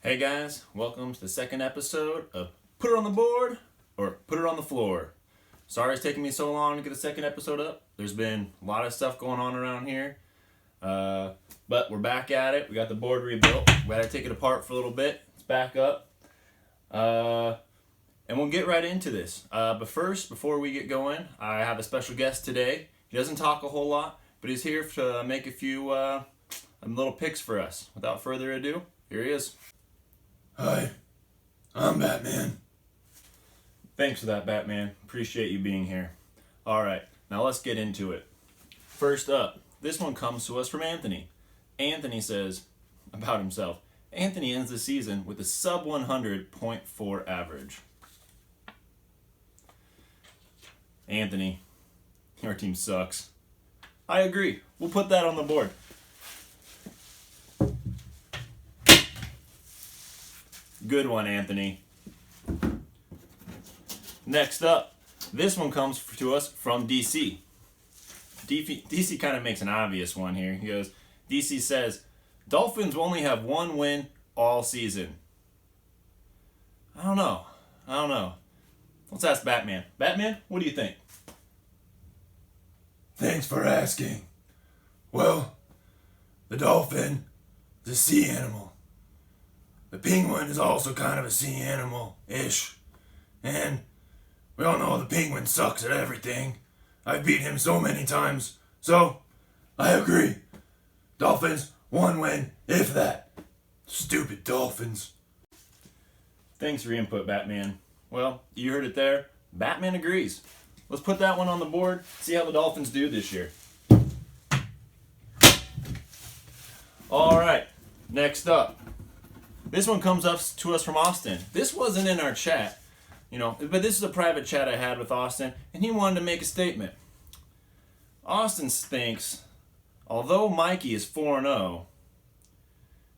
Hey guys, welcome to the second episode of Put It on the Board or Put It on the Floor. Sorry it's taking me so long to get the second episode up. There's been a lot of stuff going on around here. But we're back at it. We got the board rebuilt. We had to take it apart for a little bit. It's back up. And we'll get right into this. But first, before we get going, I have a special guest today. He doesn't talk a whole lot, but he's here to make a few little picks for us. Without further ado, here he is. Hi, I'm Batman. Thanks for that, Batman. Appreciate you being here. Alright, now let's get into it. First up, this one comes to us from Anthony. Anthony says about himself, Anthony ends the season with a sub 100.4 average. Anthony, your team sucks. I agree. We'll put that on the board. Good one, Anthony. Next up, this one comes to us from DC. DC kind of makes an obvious one here. He goes, DC says, Dolphins will only have one win all season. I don't know. Let's ask Batman. Batman, what do you think? Thanks for asking. Well, the dolphin is a sea animal. The penguin is also kind of a sea animal-ish. And we all know the penguin sucks at everything. I've beat him so many times. So, I agree. Dolphins, one win, if that. Stupid Dolphins. Thanks for your input, Batman. Well, you heard it there. Batman agrees. Let's put that one on the board, see how the Dolphins do this year. Alright, next up. This one comes up to us from Austin. This wasn't in our chat, but this is a private chat I had with Austin, and he wanted to make a statement. Austin thinks, although Mikey is 4-0,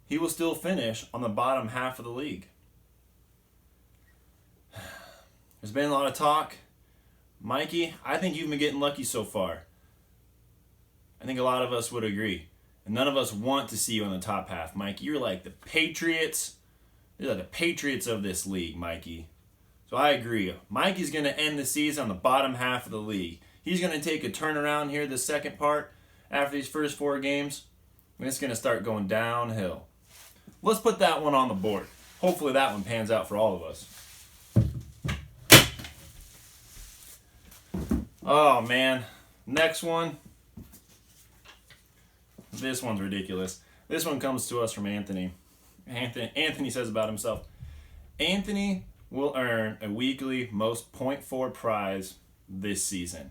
he will still finish on the bottom half of the league. There's been a lot of talk. Mikey, I think you've been getting lucky so far. I think a lot of us would agree. And none of us want to see you in the top half, Mikey. You're like the Patriots. You're like the Patriots of this league, Mikey. So I agree. Mikey's going to end the season on the bottom half of the league. He's going to take a turnaround here the second part after these first 4 games. And it's going to start going downhill. Let's put that one on the board. Hopefully that one pans out for all of us. Oh, man. Next one. This one's ridiculous. This one comes to us from Anthony. Anthony says about himself, Anthony will earn a weekly most .4 prize this season.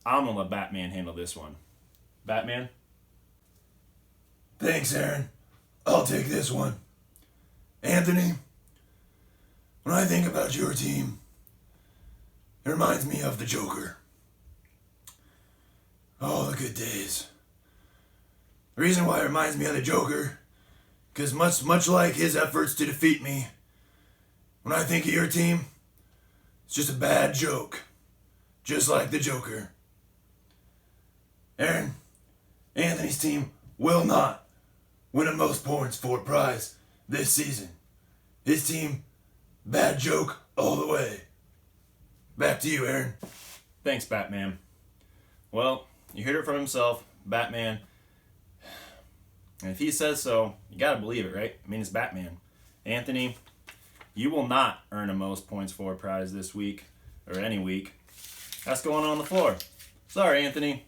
I'm going to let Batman handle this one. Batman? Thanks, Aaron. I'll take this one. Anthony, when I think about your team, it reminds me of the Joker. Oh, the good days. The reason why it reminds me of the Joker, because much like his efforts to defeat me, when I think of your team, it's just a bad joke. Just like the Joker. Aaron, Anthony's team will not win a most points for prize this season. His team, bad joke all the way. Back to you, Aaron. Thanks, Batman. Well, you heard it from himself, Batman. And if he says so, you gotta believe it, right? I mean, it's Batman. Anthony, you will not earn a most points for prize this week, or any week. That's going on the floor. Sorry, Anthony.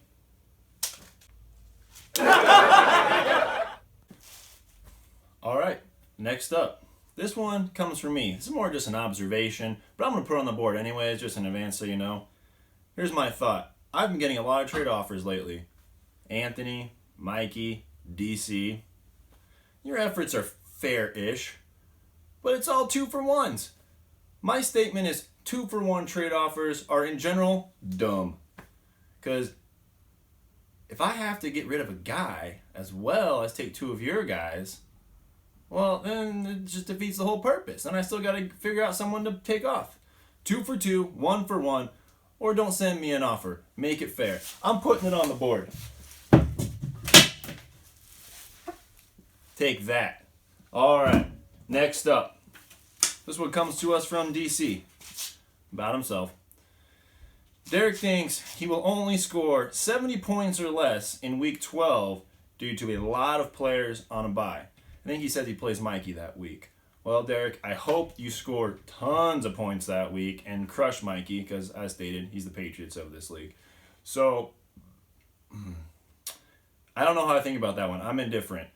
Alright, next up. This one comes from me. This is more just an observation, but I'm going to put it on the board anyways, just in advance so you know. Here's my thought. I've been getting a lot of trade offers lately. Anthony, Mikey, DC. Your efforts are fair-ish, but it's all 2-for-1s. My statement is 2-for-1 trade offers are in general dumb. Because if I have to get rid of a guy as well as take 2 of your guys, well, then it just defeats the whole purpose. Then I still got to figure out someone to take off. 2 for 2, 1 for 1, or don't send me an offer. Make it fair. I'm putting it on the board. Take that. All right. Next up, this one comes to us from DC, about himself. Derek thinks he will only score 70 points or less in Week 12 due to a lot of players on a bye. I think he says he plays Mikey that week. Well, Derek, I hope you score tons of points that week and crush Mikey, because as stated, he's the Patriots of this league. So, I don't know how I think about that one. I'm indifferent.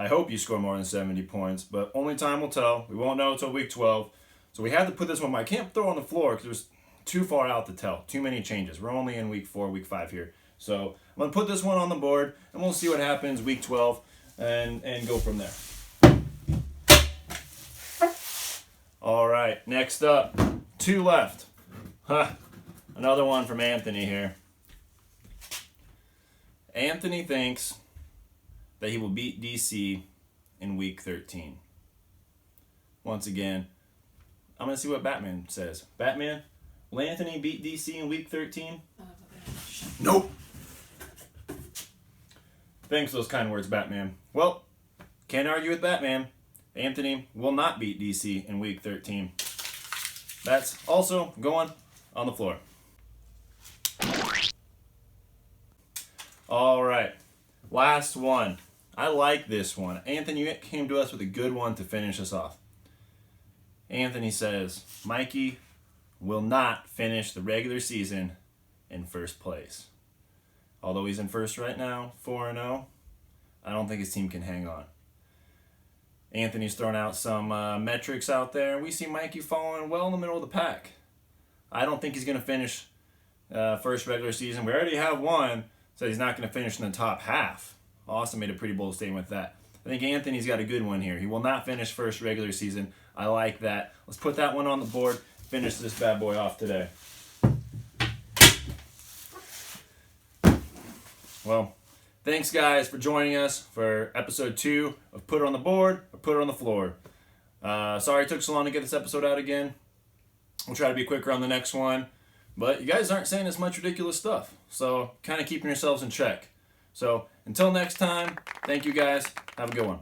I hope you score more than 70 points, but only time will tell. We won't know until Week 12. So we have to put this one, I can't throw on the floor because there's too far out to tell. Too many changes. We're only in Week 4, Week 5 here. So I'm going to put this one on the board, and we'll see what happens Week 12 and go from there. All right, next up, 2 left. Another one from Anthony here. Anthony thinks that he will beat DC in Week 13. Once again, I'm going to see what Batman says. Batman, will Anthony beat DC in Week 13? Nope. Thanks for those kind words, Batman. Well, can't argue with Batman. Anthony will not beat DC in Week 13. That's also going on the floor. All right, last one. I like this one. Anthony, you came to us with a good one to finish us off. Anthony says, Mikey will not finish the regular season in first place. Although he's in first right now, 4-0, I don't think his team can hang on. Anthony's thrown out some metrics out there, and we see Mikey falling well in the middle of the pack. I don't think he's going to finish first regular season. We already have one, so he's not going to finish in the top half. Austin made a pretty bold statement with that. I think Anthony's got a good one here. He will not finish first regular season. I like that. Let's put that one on the board. Finish this bad boy off today. Well, thanks guys for joining us for episode 2 of Put It on the Board or Put It on the Floor. Sorry it took so long to get this episode out again. We'll try to be quicker on the next one. But you guys aren't saying as much ridiculous stuff. So kind of keeping yourselves in check. So until next time, thank you guys. Have a good one.